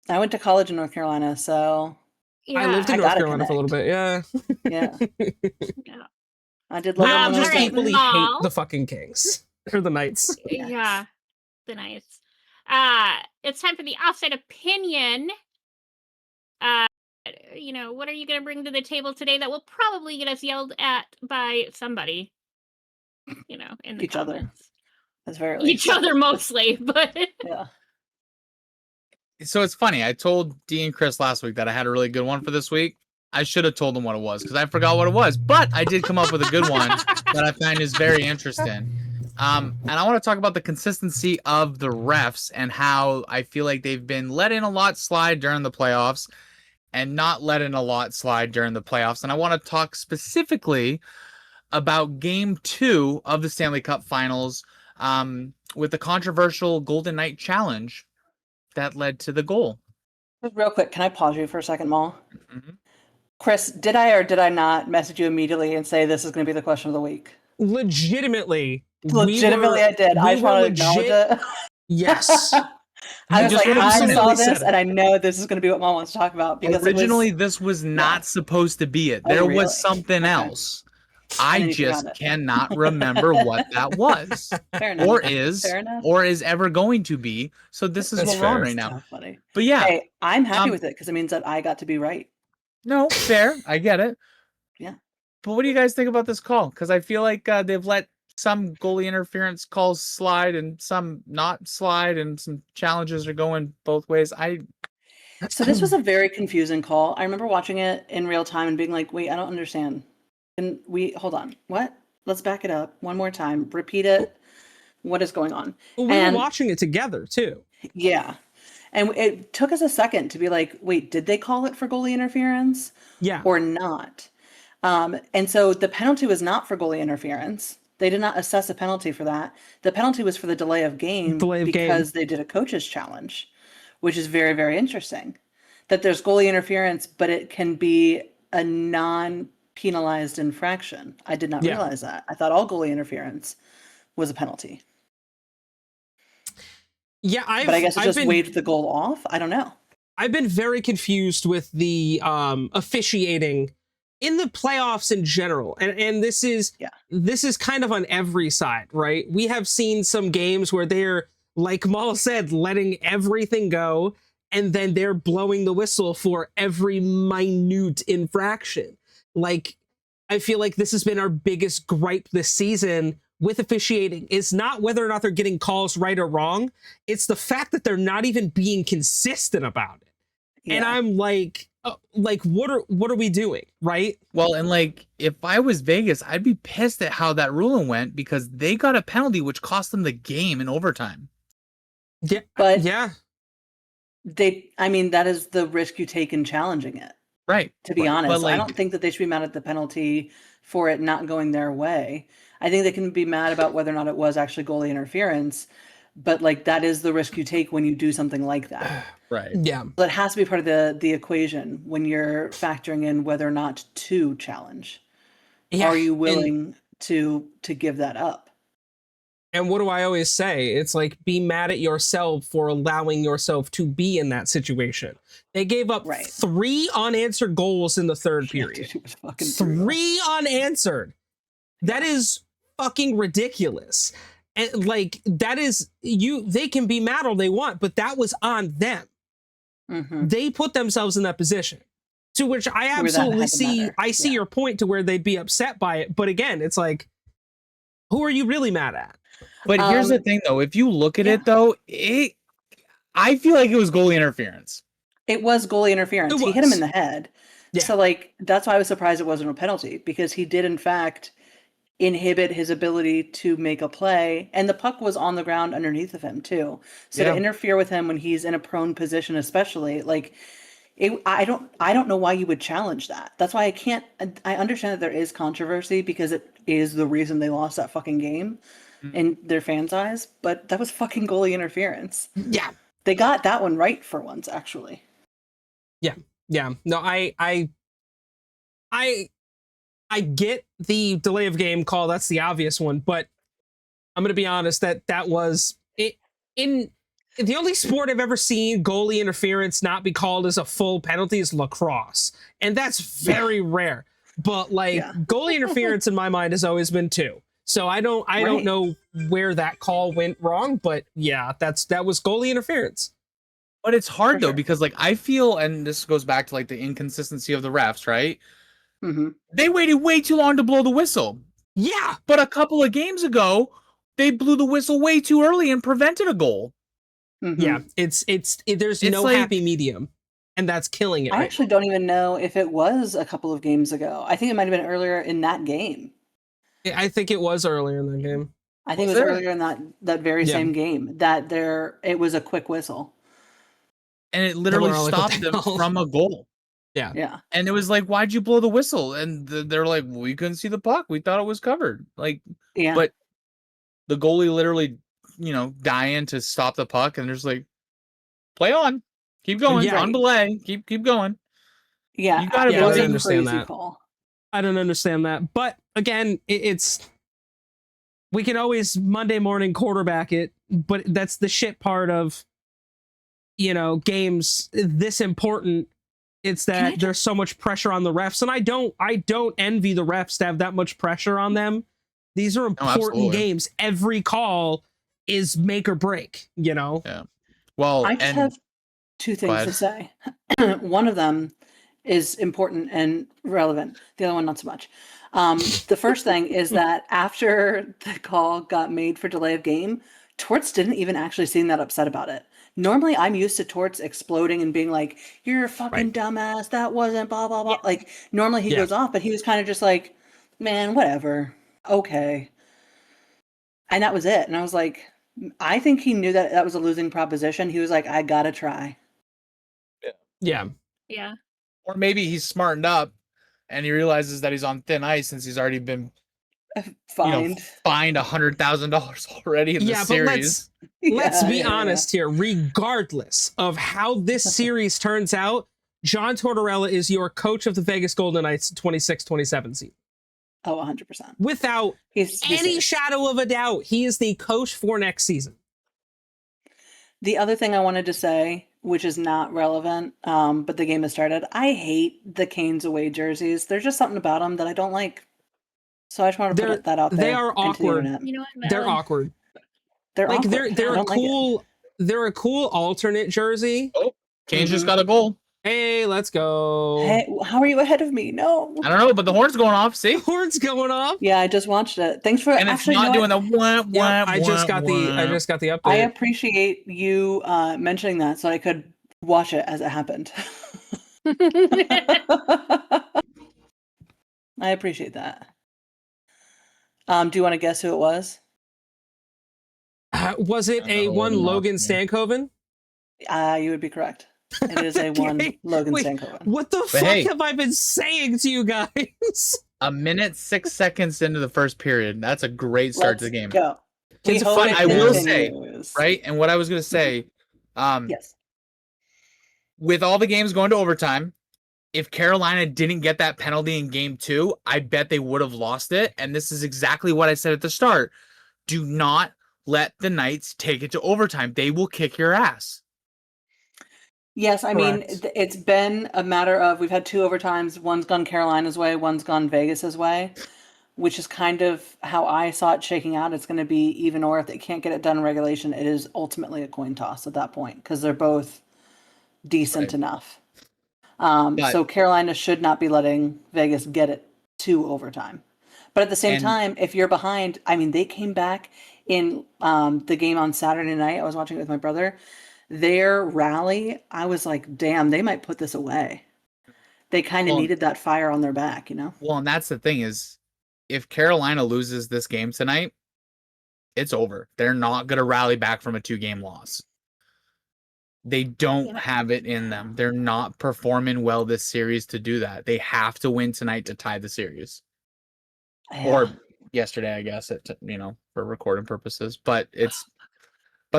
Speaker 4: I went to college in North Carolina, so
Speaker 1: Yeah,
Speaker 3: I lived in
Speaker 4: I
Speaker 3: North
Speaker 4: gotta
Speaker 3: Carolina for a little bit. Yeah.
Speaker 4: yeah.
Speaker 1: yeah.
Speaker 4: I did
Speaker 3: We
Speaker 4: live
Speaker 3: all
Speaker 4: on the
Speaker 3: just
Speaker 1: all right,
Speaker 4: North
Speaker 3: equally
Speaker 1: Mal.
Speaker 3: hate the fucking Kings or the Knights.
Speaker 4: Yes.
Speaker 1: Yeah, the Knights. It's time for the offside opinion. What are you going to bring to the table today that will probably get us yelled at by somebody? In the
Speaker 4: Each other.
Speaker 1: comments.
Speaker 4: That's very
Speaker 1: Each other mostly, but
Speaker 4: Yeah.
Speaker 2: So it's funny. I told Dee and Chris last week that I had a really good one for this week. I should have told them what it was because I forgot what it was, but I did come up with a good one that I find is very interesting. And I want to talk about the consistency of the refs and how I feel like they've been letting a lot slide during the playoffs and not letting a lot slide during the playoffs. And I want to talk specifically about Game 2 of the Stanley Cup Finals with the controversial Golden Knight challenge that led to the goal.
Speaker 4: Just real quick, can I pause you for a second, Mal?
Speaker 2: Mm-hmm.
Speaker 4: Chris, did I or did I not message you immediately and say this is going to be the question of the week?
Speaker 3: Legitimately,
Speaker 4: I did. I just want to acknowledge it.
Speaker 3: Yes.
Speaker 4: I was
Speaker 3: just
Speaker 4: like, I
Speaker 3: absolutely
Speaker 4: saw
Speaker 3: said
Speaker 4: this,
Speaker 3: it.
Speaker 4: and I know this is going to be what Mom wants to talk about because
Speaker 2: Originally, this was not supposed to be it.
Speaker 4: Oh,
Speaker 2: There
Speaker 4: really?
Speaker 2: was something
Speaker 4: Okay.
Speaker 2: else.
Speaker 4: And
Speaker 2: I
Speaker 4: then you
Speaker 2: just
Speaker 4: forgot it.
Speaker 2: cannot remember what that was,
Speaker 4: Fair enough. Fair enough.
Speaker 2: or is ever going to be. So this is
Speaker 3: That's
Speaker 2: what we're on
Speaker 3: fair.
Speaker 2: right now.
Speaker 4: So funny.
Speaker 2: But yeah,
Speaker 4: Hey, I'm happy
Speaker 2: Um,
Speaker 4: with it because it means that I got to be right.
Speaker 2: no, fair. I get it.
Speaker 4: Yeah.
Speaker 2: But what do you guys think about this call? Because I feel like they've let some goalie interference calls slide and some not slide, and some challenges are going both ways.
Speaker 4: So this was a very confusing call. I remember watching it in real time and being like, wait, I don't understand. And hold on, what? Let's back it up one more time. Repeat it. What is going on?
Speaker 3: Well, we were
Speaker 4: And
Speaker 3: watching it together too.
Speaker 4: yeah. And it took us a second to be like, wait, did they call it for goalie interference
Speaker 3: Yeah.
Speaker 4: or not? And so the penalty was not for goalie interference. They did not assess a penalty for that. The penalty was for the delay of game because they did a coach's challenge, which is very, very interesting. That there's goalie interference, but it can be a non-penalized infraction. I did not realize that. I thought all goalie interference was a penalty.
Speaker 3: Yeah,
Speaker 4: but I guess it just waved the goal off. I don't know.
Speaker 3: I've been very confused with the officiating in the playoffs in general, and this is kind of on every side, right? We have seen some games where they're, like Maul said, letting everything go, and then they're blowing the whistle for every minute infraction. Like, I feel like this has been our biggest gripe this season with officiating. Is not whether or not they're getting calls right or wrong. It's the fact that they're not even being consistent about it. Yeah. And I'm like, what are we doing, right?
Speaker 2: Well, and like, if I was Vegas, I'd be pissed at how that ruling went because they got a penalty which cost them the game in overtime.
Speaker 3: Yeah,
Speaker 4: but
Speaker 3: yeah,
Speaker 4: I mean, that is the risk you take in challenging it.
Speaker 2: Right.
Speaker 4: To be honest, I don't think that they should be mad at the penalty for it not going their way. I think they can be mad about whether or not it was actually goalie interference, but like that is the risk you take when you do something like that.
Speaker 2: Right.
Speaker 3: Yeah.
Speaker 4: That has to be part of the equation when you're factoring in whether or not to challenge. Yeah. Are you willing to give that up?
Speaker 3: And what do I always say? It's like, be mad at yourself for allowing yourself to be in that situation. They gave up 3 unanswered goals in the third period.
Speaker 4: Dude,
Speaker 3: 3 unanswered. That is fucking ridiculous. And like, that is, they can be mad all they want, but that was on them. Mm-hmm. They put themselves in that position. To which I absolutely see, I see your point to where they'd be upset by it. But again, it's like, who are you really mad at?
Speaker 2: But here's the thing, though. If you look at it, though, I feel like it was goalie interference.
Speaker 4: It was goalie interference. He hit him in the head. Yeah. So, like, that's why I was surprised it wasn't a penalty, because he did, in fact, inhibit his ability to make a play. And the puck was on the ground underneath of him, too. So to interfere with him when he's in a prone position, especially, like, I don't know why you would challenge that. That's why I understand that there is controversy because it is the reason they lost that fucking game in their fans' eyes, but that was fucking goalie interference.
Speaker 3: Yeah.
Speaker 4: They got that one right for once, actually.
Speaker 3: Yeah. Yeah. No, I get the delay of game call. That's the obvious one, but I'm going to be honest that was it in the only sport I've ever seen goalie interference not be called as a full penalty is lacrosse. And that's very rare. But like goalie interference in my mind has always been 2. So I don't know where that call went wrong, but yeah, that was goalie interference.
Speaker 2: But it's hard though, because like I feel, and this goes back to like the inconsistency of the refs, right? Mm-hmm. They waited way too long to blow the whistle.
Speaker 3: Yeah.
Speaker 2: But a couple of games ago, they blew the whistle way too early and prevented a goal.
Speaker 3: Mm-hmm. Yeah, there's no like, happy medium, and that's killing it.
Speaker 4: I actually don't even know if it was a couple of games ago. I think it might have been earlier in that game.
Speaker 3: I think it was earlier in that game.
Speaker 4: I think it was earlier in that very same game that it was a quick whistle.
Speaker 2: And it literally stopped them from a goal.
Speaker 3: Yeah.
Speaker 4: Yeah.
Speaker 2: And it was like, why'd you blow the whistle? And they're like, we couldn't see the puck. We thought it was covered. Like, but the goalie literally, dying to stop the puck. And there's like, play on. Keep going. On delay. Keep going.
Speaker 4: Yeah.
Speaker 2: You gotta
Speaker 3: understand that. Call. I don't understand that. But again, we can always Monday morning quarterback it, but that's the shit part of, games this important. It's that there's so much pressure on the refs, and I don't envy the refs to have that much pressure on them. These are important games. Every call is make or break,
Speaker 2: Yeah. Well,
Speaker 4: I just have 2 things to say. One of them is important and relevant. The other one, not so much. The first thing is that after the call got made for delay of game, Torts didn't even actually seem that upset about it. normally I'm used to Torts exploding and being like, "You're a fucking
Speaker 2: Right.
Speaker 4: dumbass. That wasn't blah blah blah."
Speaker 1: Yeah.
Speaker 4: Like normally he
Speaker 3: Yeah.
Speaker 4: goes off, but he was kind of just like, "Man, whatever. Okay." And that was it. And I was like, I think he knew that that was a losing proposition. He was like, "I gotta try."
Speaker 3: Yeah.
Speaker 1: Yeah.
Speaker 2: Or maybe he's smartened up and he realizes that he's on thin ice since he's already been,
Speaker 4: Find.
Speaker 2: fined $100,000 already in the
Speaker 3: Yeah, but
Speaker 2: series.
Speaker 3: let's
Speaker 4: Yeah,
Speaker 3: be
Speaker 4: yeah,
Speaker 3: honest here. Regardless of how this series turns out, John Tortorella is your coach of the Vegas Golden Knights 26-27 season.
Speaker 4: Oh, 100%.
Speaker 3: Without
Speaker 4: He's
Speaker 3: any
Speaker 4: safe.
Speaker 3: shadow of a doubt, he is the coach for next season.
Speaker 4: The other thing I wanted to say, which is not relevant, but the game has started. I hate the Canes away jerseys. There's just something about them that I don't like. So I just want to
Speaker 3: They're-
Speaker 4: put that out there.
Speaker 3: they are
Speaker 4: into the
Speaker 3: awkward.
Speaker 4: internet.
Speaker 1: You know what?
Speaker 3: They're
Speaker 1: Valid.
Speaker 3: awkward.
Speaker 4: They're
Speaker 3: Like
Speaker 4: awkward.
Speaker 3: they're
Speaker 4: I
Speaker 3: a
Speaker 4: don't like it.
Speaker 3: cool alternate jersey.
Speaker 2: Canes just
Speaker 4: Mhm.
Speaker 2: got a goal.
Speaker 3: Hey, let's go.
Speaker 4: Hey, how are you ahead of me? No.
Speaker 2: I don't know, but the horn's going off. See?
Speaker 3: Horns going off.
Speaker 4: Yeah, I just watched it. Thanks for
Speaker 2: And it's
Speaker 4: actually
Speaker 2: not
Speaker 4: you know
Speaker 2: doing
Speaker 4: what?
Speaker 2: the wah,
Speaker 3: I just got the update.
Speaker 4: I appreciate you mentioning that so I could watch it as it happened. I appreciate that. Do you want to guess who it was?
Speaker 3: Was it a
Speaker 2: Oh,
Speaker 3: one
Speaker 2: no.
Speaker 3: Logan
Speaker 2: Yeah.
Speaker 3: Stankoven?
Speaker 4: You would be correct. It is a one
Speaker 3: Okay,
Speaker 4: Logan
Speaker 3: wait.
Speaker 4: Stankoven.
Speaker 3: What the fuck
Speaker 2: hey.
Speaker 3: have I been saying to you guys?
Speaker 2: A minute, 6 seconds into the first period. That's a great start to the game.
Speaker 4: Go.
Speaker 3: It's
Speaker 4: hope
Speaker 3: fun.
Speaker 4: it
Speaker 2: I will say,
Speaker 4: continues.
Speaker 2: Right? And what I was going to say,
Speaker 4: Yes.
Speaker 2: with all the games going to overtime, if Carolina didn't get that penalty in game 2, I bet they would have lost it. And this is exactly what I said at the start. Do not let the Knights take it to overtime. They will kick your ass.
Speaker 4: Yes, I mean,
Speaker 3: Correct.
Speaker 4: it's been a matter of we've had 2 overtimes. One's gone Carolina's way, one's gone Vegas's way, which is kind of how I saw it shaking out. It's going to be even, or if they can't get it done in regulation, it is ultimately a coin toss at that point because they're both decent
Speaker 2: Right.
Speaker 4: enough.
Speaker 2: But-
Speaker 4: So Carolina should not be letting Vegas get it to overtime. But at the same
Speaker 2: And-
Speaker 4: time, if you're behind, I mean, they came back in the game on Saturday night. I was watching it with my brother. Their rally, I was like, damn, they might put this away. They kind of
Speaker 2: Well-
Speaker 4: needed that fire on their back, you know?
Speaker 2: Well, and that's the thing is, if Carolina loses this game tonight, it's over. They're not going to rally back from a 2-game loss. They don't
Speaker 1: Yeah.
Speaker 2: have it in them. They're not performing well this series to do that. They have to win tonight to tie the series.
Speaker 4: Yeah.
Speaker 2: Or yesterday, I guess, for recording purposes. But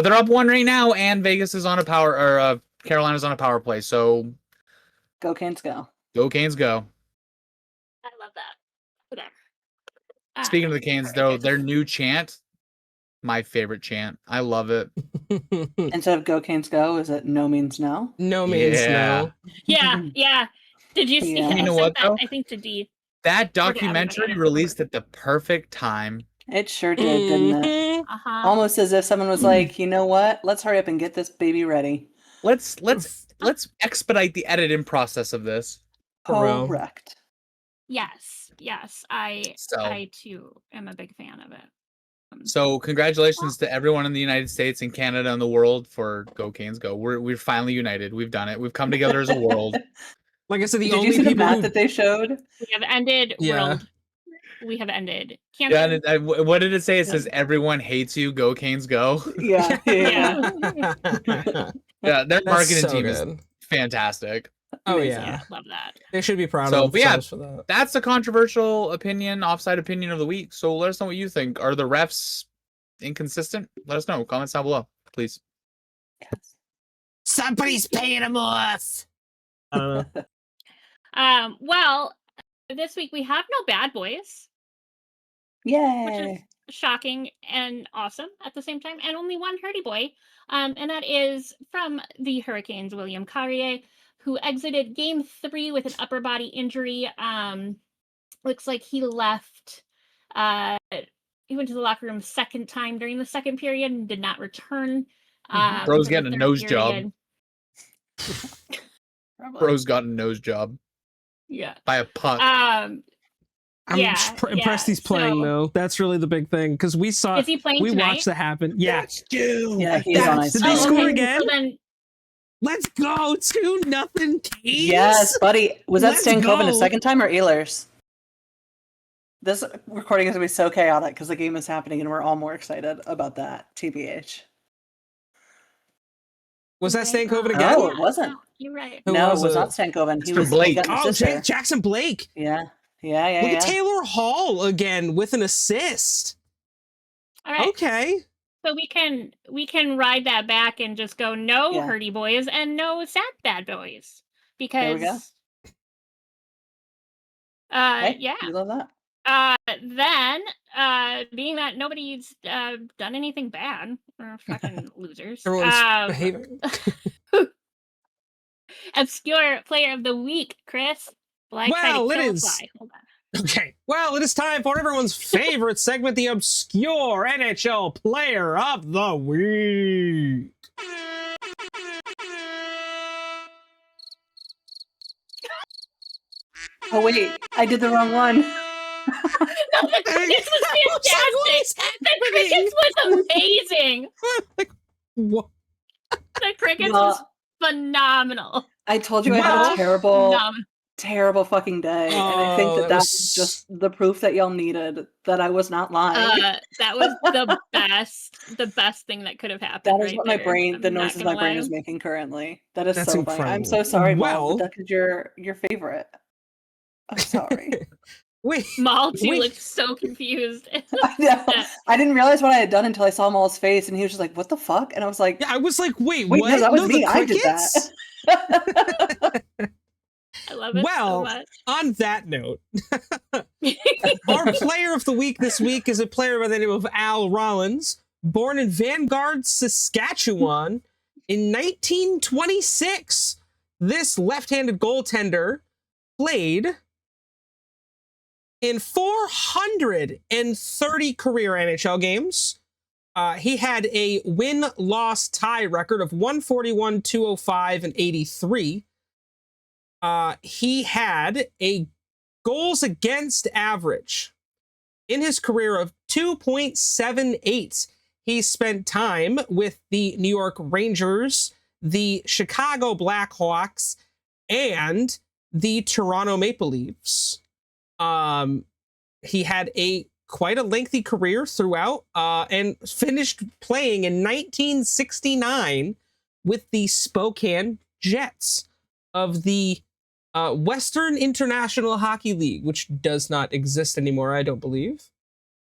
Speaker 2: they're up 1 right now, and Vegas is on a Carolina's on a power play. So
Speaker 4: Go Canes go.
Speaker 2: go Canes, go.
Speaker 1: I love that. Whatever.
Speaker 2: Speaking of the Canes,
Speaker 1: sorry,
Speaker 2: though,
Speaker 1: guys.
Speaker 2: their new chant, my favorite chant. I love it.
Speaker 4: Instead of go Canes go, is it no means no?
Speaker 3: No means
Speaker 2: Yeah.
Speaker 3: no.
Speaker 1: Yeah. Did you see?
Speaker 4: Yeah.
Speaker 1: I
Speaker 2: You know
Speaker 1: sent
Speaker 2: what,
Speaker 1: that,
Speaker 2: though?
Speaker 1: I think to D.
Speaker 2: That
Speaker 1: to everybody
Speaker 2: documentary
Speaker 1: on
Speaker 2: released at the perfect time.
Speaker 4: It sure did, didn't it?
Speaker 3: Mhm.
Speaker 4: Almost as if someone was like, you know what? Let's hurry up and get this baby ready.
Speaker 2: Let's expedite the editing process of this.
Speaker 3: For real.
Speaker 4: Correct.
Speaker 1: Yes. I
Speaker 2: So,
Speaker 1: too am a big fan of it.
Speaker 2: so congratulations to everyone in the United States and Canada and the world for Go Canes Go. We're finally united. We've done it. We've come together as a world.
Speaker 3: Like I said, the
Speaker 4: Did you
Speaker 3: only
Speaker 4: see the
Speaker 3: people
Speaker 4: map
Speaker 3: who
Speaker 4: that they showed?
Speaker 1: We have ended
Speaker 3: Yeah.
Speaker 1: world. We have ended
Speaker 2: Yeah,
Speaker 1: cancer.
Speaker 2: and what did it say? It says everyone hates you. Go Canes, go.
Speaker 4: Yeah.
Speaker 1: Yeah.
Speaker 2: Yeah, their
Speaker 3: That's
Speaker 2: marketing
Speaker 3: so
Speaker 2: team is
Speaker 3: good.
Speaker 2: fantastic.
Speaker 3: Oh
Speaker 4: Amazing.
Speaker 3: yeah,
Speaker 1: Love that.
Speaker 3: they should be proud
Speaker 2: So,
Speaker 3: of
Speaker 2: but yeah,
Speaker 3: themselves for that.
Speaker 2: That's the controversial opinion, offside opinion of the week. So let us know what you think. Are the refs inconsistent? Let us know. Comments down below, please.
Speaker 4: Yes.
Speaker 3: Somebody's paying them off. I don't know.
Speaker 1: Well, this week we have no bad boys, which
Speaker 4: Yay.
Speaker 1: is shocking and awesome at the same time, and only one Hurdy boy, and that is from the Hurricanes, William Carrier, who exited Game 3 with an upper body injury. Looks like he left. He went to the locker room second time during the second period and did not return.
Speaker 2: Bro's
Speaker 1: for the
Speaker 2: getting a
Speaker 1: third
Speaker 2: nose job.
Speaker 1: period.
Speaker 4: Probably.
Speaker 2: Bro's got a nose job
Speaker 1: Yeah.
Speaker 2: by a puck.
Speaker 3: I'm impressed he's playing,
Speaker 1: so-
Speaker 3: though. That's really the big thing, because we
Speaker 1: Is he playing
Speaker 3: we
Speaker 1: tonight?
Speaker 3: watched that happen. Yeah.
Speaker 2: That's due.
Speaker 4: Yeah, he's on ice.
Speaker 3: Did they
Speaker 1: Oh,
Speaker 3: score
Speaker 1: okay.
Speaker 3: again?
Speaker 1: So then,
Speaker 3: Let's go. 2-0 Canes.
Speaker 4: Yes, buddy. Was that
Speaker 3: Let's
Speaker 4: Stankoven the
Speaker 3: go.
Speaker 4: second time or Ehlers? This recording is going to be so chaotic because the game is happening and we're all more excited about that, TBH.
Speaker 3: Was that
Speaker 1: right,
Speaker 3: Stankoven
Speaker 1: oh,
Speaker 3: again?
Speaker 4: No, it wasn't.
Speaker 1: no, you're right.
Speaker 3: Who
Speaker 4: No,
Speaker 3: was
Speaker 4: it was
Speaker 3: it?
Speaker 4: not Stankoven. He
Speaker 2: Mr.
Speaker 4: was
Speaker 2: Blake.
Speaker 4: getting
Speaker 3: Oh,
Speaker 4: sister.
Speaker 3: Jackson Blake.
Speaker 4: Yeah.
Speaker 3: Look at Taylor Hall again with an assist.
Speaker 1: All right.
Speaker 3: Okay.
Speaker 1: So we can ride that back and just go no
Speaker 4: Yeah.
Speaker 1: Hurdy boys and no sad bad boys
Speaker 4: There we go.
Speaker 1: because
Speaker 4: Hey,
Speaker 1: yeah.
Speaker 4: we love that.
Speaker 1: Then being that nobody's done anything bad, or fucking losers.
Speaker 3: Everyone's behaving.
Speaker 1: Obscure player of the week, Chris. Well,
Speaker 3: Well, it is.
Speaker 1: Hold on.
Speaker 3: Okay. Well, it is time for everyone's favorite segment, the obscure NHL player of the week.
Speaker 4: Oh, wait. I did the wrong one.
Speaker 1: No, the crickets was fantastic. The crickets was amazing.
Speaker 3: What?
Speaker 1: The crickets
Speaker 4: Well,
Speaker 1: was phenomenal.
Speaker 4: I told you I had
Speaker 3: Well,
Speaker 4: a terrible,
Speaker 1: Phenomenal.
Speaker 4: terrible fucking day. And I think
Speaker 3: Oh,
Speaker 4: that
Speaker 3: that
Speaker 4: that's
Speaker 3: was-
Speaker 4: just the proof that y'all needed that I was not lying.
Speaker 1: That was the best thing that could have happened.
Speaker 4: That is
Speaker 1: right
Speaker 4: what my
Speaker 1: there.
Speaker 4: brain,
Speaker 1: I'm
Speaker 4: the
Speaker 1: not
Speaker 4: noises
Speaker 1: gonna
Speaker 4: my brain
Speaker 1: lie.
Speaker 4: is making currently. That is
Speaker 3: That's
Speaker 4: so funny. I'm so
Speaker 3: incredible.
Speaker 4: sorry,
Speaker 3: Well-
Speaker 4: Mom, but that is your favorite. I'm sorry.
Speaker 3: Wait.
Speaker 1: Maul too
Speaker 3: Wait.
Speaker 1: looked so confused.
Speaker 4: I know. I didn't realize what I had done until I saw Maul's face, and he was just like, "What the fuck?" And I was like,
Speaker 3: Yeah, I was like, wait,
Speaker 4: "Wait,
Speaker 3: what?
Speaker 4: no, that was
Speaker 3: the
Speaker 4: me. I did
Speaker 3: crickets?
Speaker 4: that."
Speaker 1: I love it
Speaker 3: Well,
Speaker 1: so much.
Speaker 3: On that note, our player of the week this week is a player by the name of Al Rollins, born in Vanguard, Saskatchewan in 1926. This left-handed goaltender played in 430 career NHL games. He had a win-loss tie record of 141, 205, and 83. He had a goals against average in his career of 2.78. He spent time with the New York Rangers, the Chicago Blackhawks, and the Toronto Maple Leafs. He had quite a lengthy career throughout, and finished playing in 1969 with the Spokane Jets of the Western International Hockey League, which does not exist anymore, I don't believe.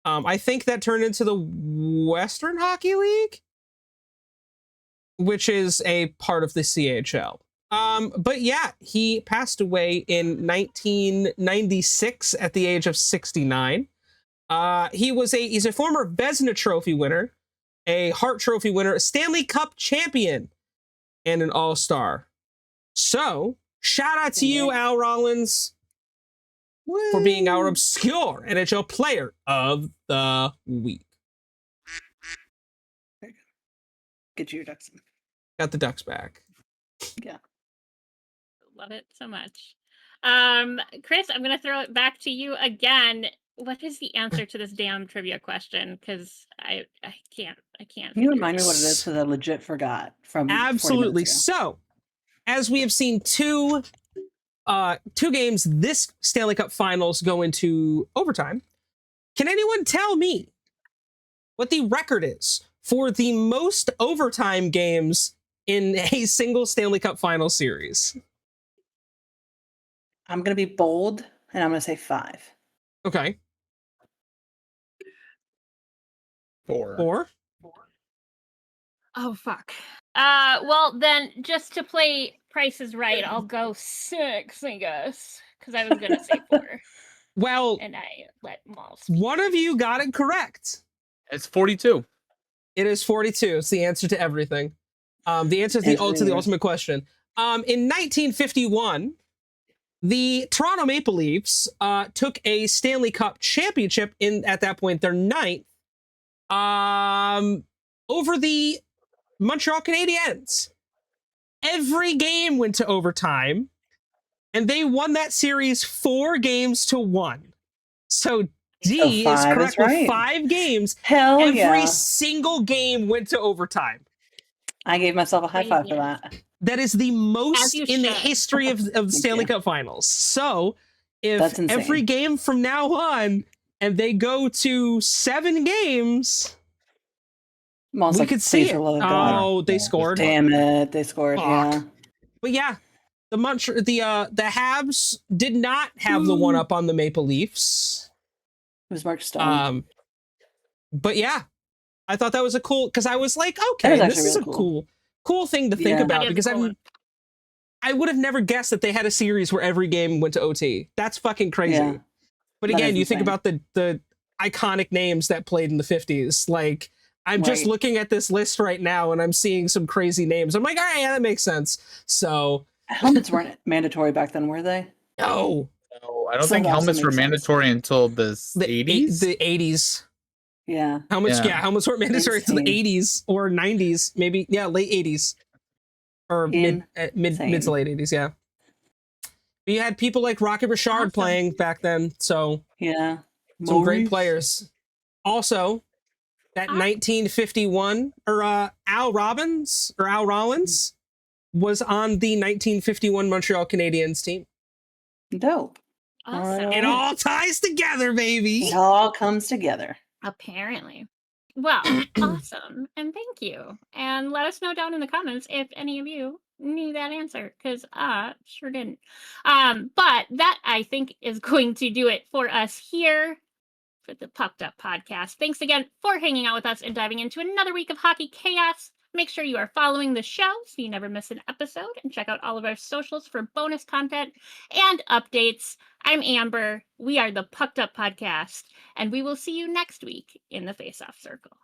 Speaker 3: I think that turned into the Western Hockey League, which is a part of the CHL. But yeah, he passed away in 1996 at the age of 69. He's a former Vezina Trophy winner, a Hart Trophy winner, a Stanley Cup champion, and an All-Star. So, shout out to you, Al Rollins, for being our obscure NHL player of the week.
Speaker 4: Get your ducks in.
Speaker 3: Got the Ducks back.
Speaker 1: Love it so much. Chris, I'm gonna throw it back to you again. What is the answer to this damn trivia question? Because I can't.
Speaker 4: Can you
Speaker 1: figure
Speaker 4: remind
Speaker 1: it
Speaker 4: me
Speaker 1: out.
Speaker 4: what it is? Because I legit forgot from 40
Speaker 3: Absolutely.
Speaker 4: minutes ago.
Speaker 3: So, as we have seen two games this Stanley Cup Finals go into overtime, can anyone tell me what the record is for the most overtime games in a single Stanley Cup Final series?
Speaker 4: I'm gonna be bold, and I'm gonna say 5.
Speaker 3: Okay.
Speaker 2: 4.
Speaker 3: 4.
Speaker 1: Oh fuck. Well then, just to play Price is Right, I'll go 6, I guess, because I was gonna say 4,
Speaker 3: Well,
Speaker 1: and I let Maul speak.
Speaker 3: one of you got it correct.
Speaker 2: It's 42.
Speaker 3: It is 42. It's the answer to everything. The answer to the
Speaker 4: Engineer.
Speaker 3: ultimate question. In 1951, the Toronto Maple Leafs took a Stanley Cup championship at that point, their 9th, over the Montreal Canadiens. Every game went to overtime, and they won that series 4-1. So D is
Speaker 4: 5
Speaker 3: correct
Speaker 4: is
Speaker 3: with
Speaker 4: right.
Speaker 3: 5 games.
Speaker 4: Hell
Speaker 3: Every
Speaker 4: yeah.
Speaker 3: single game went to overtime.
Speaker 4: I gave myself a high five for
Speaker 1: Craziness.
Speaker 4: that.
Speaker 3: That is the most
Speaker 1: you
Speaker 3: in the
Speaker 1: should.
Speaker 3: history of the Stanley
Speaker 4: you.
Speaker 3: Cup Finals. So if
Speaker 4: That's insane.
Speaker 3: every game from now on and they go to 7 games,
Speaker 4: Mom's
Speaker 3: we
Speaker 4: like,
Speaker 3: could see
Speaker 4: please,
Speaker 3: it.
Speaker 4: for the love of God.
Speaker 3: Oh, they
Speaker 2: Yeah,
Speaker 3: scored.
Speaker 4: Damn it, they scored.
Speaker 3: Fuck.
Speaker 4: Yeah.
Speaker 3: But yeah, the Habs did not have the one up on the Maple Leafs.
Speaker 4: It was Mark Stone.
Speaker 3: But yeah, I thought that was a cool, because I was like,
Speaker 4: That
Speaker 3: okay,
Speaker 4: was
Speaker 3: this
Speaker 4: actually
Speaker 3: is a
Speaker 4: really
Speaker 3: cool thing to think
Speaker 4: Yeah.
Speaker 3: about,
Speaker 1: That is
Speaker 3: because
Speaker 1: cool.
Speaker 3: I would have never guessed that they had a series where every game went to OT. That's fucking crazy.
Speaker 4: Yeah.
Speaker 3: But
Speaker 4: That
Speaker 3: again,
Speaker 4: is
Speaker 3: you think
Speaker 4: insane.
Speaker 3: about the iconic names that played in the 50s. Like, I'm just
Speaker 4: Right.
Speaker 3: looking at this list right now and I'm seeing some crazy names. I'm like, all right, yeah, that makes sense. So,
Speaker 4: Helmets weren't mandatory back then, were they?
Speaker 3: no.
Speaker 2: No, I don't
Speaker 4: So
Speaker 2: think
Speaker 4: that also
Speaker 2: helmets were
Speaker 4: makes sense.
Speaker 2: mandatory until the
Speaker 3: The
Speaker 2: 80s.
Speaker 3: The 80s.
Speaker 4: Yeah.
Speaker 3: Helmets,
Speaker 2: Yeah.
Speaker 3: helmets weren't mandatory to the
Speaker 4: Insane.
Speaker 3: 80s or 90s, maybe. Yeah, late 80s. Or mid to
Speaker 4: Insane.
Speaker 3: late 80s, yeah. But you had people like Rocket Richard
Speaker 1: Awesome.
Speaker 3: playing back then, so
Speaker 4: Yeah.
Speaker 3: some great
Speaker 4: Maurice.
Speaker 3: players. Also, that 1951, or Al Rollins was on the 1951 Montreal Canadiens team.
Speaker 4: Dope.
Speaker 1: Awesome.
Speaker 3: It all ties together, baby.
Speaker 4: It all comes together.
Speaker 1: Apparently. Well, awesome. And thank you. And let us know down in the comments if any of you knew that answer, because sure didn't. But that, I think, is going to do it for us here for the Pucked Up podcast. Thanks again for hanging out with us and diving into another week of hockey chaos. Make sure you are following the show so you never miss an episode, and check out all of our socials for bonus content and updates. I'm Amber. We are the Pucked Up podcast, and we will see you next week in the Face Off Circle.